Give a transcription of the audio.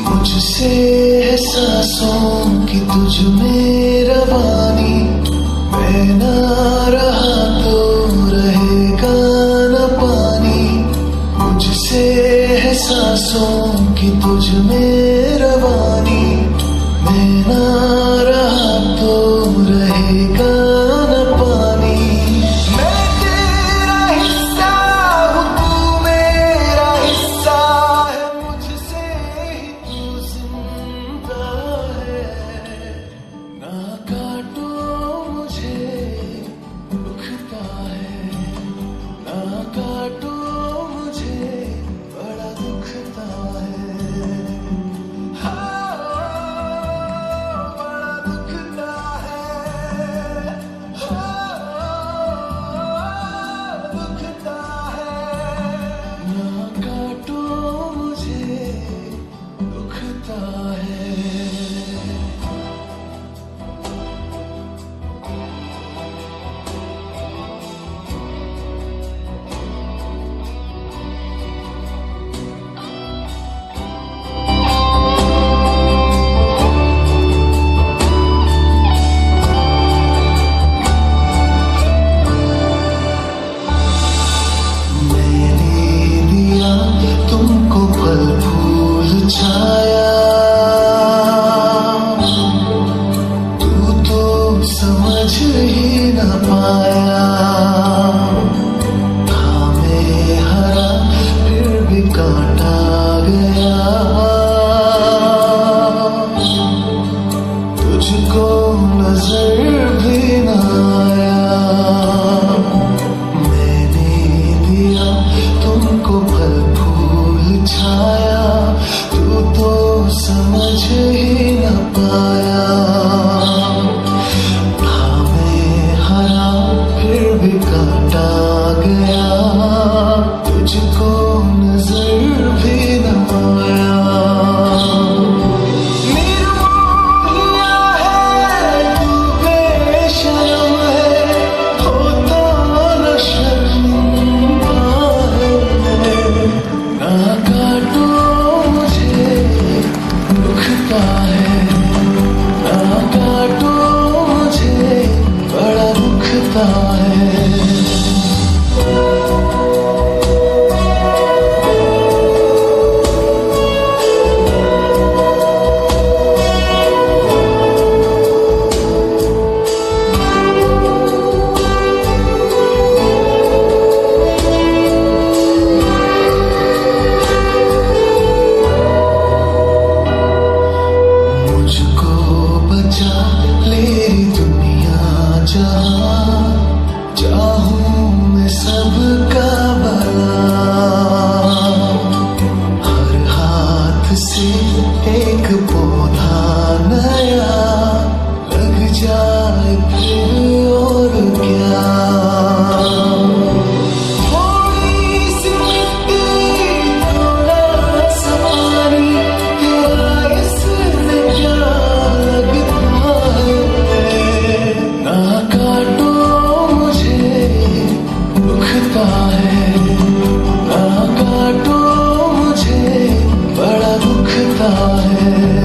मुझसे है सांसों की तुझ में रवानी, मैं ना रहा तो रहेगा न पानी। मुझसे है सांसों की तुझ में रवानी, मैं ना रहा तो रहेगा न पानी। मैं तेरा हिस्सा हूँ, तू मेरा हिस्सा है, मुझसे ही तू जिंदा है। ना काटो मुझे दुखता है, ना काटो मुझे बड़ा दुखता है। हाँ, बड़ा दुखता है, हाँ, दुखता है। ना काटो मुझे दुखता है। तुमको फल फूल छाया, तू तो समझ ही न पाया। था मैं हरा फिर भी काटा गया, तुझको नजर भी न आया। मैंने दिया तुमको फल फूल छाया, तू तो समझ ही न पाया। था मैं हरा फिर भी काटा गया, तुझको नजर भी न आया। निर्मोहिया है तू, बेशर्म है, होता न शर्मिंदा है। ना काटो मुझे दुखता है, ना काटो मुझे बड़ा दुखता है। मुझको बचा ले दुनिया जहां, चाहूं मैं सबका भला। हर हाथ से एक पौधा नया लग जाए फिर और क्या। थोड़ी सी मिट्टी, थोड़ा सा पानी, तेरा इसमें क्या लगता है। ना काटो मुझे दुखता है, ना काटो मुझे बड़ा दुखता है।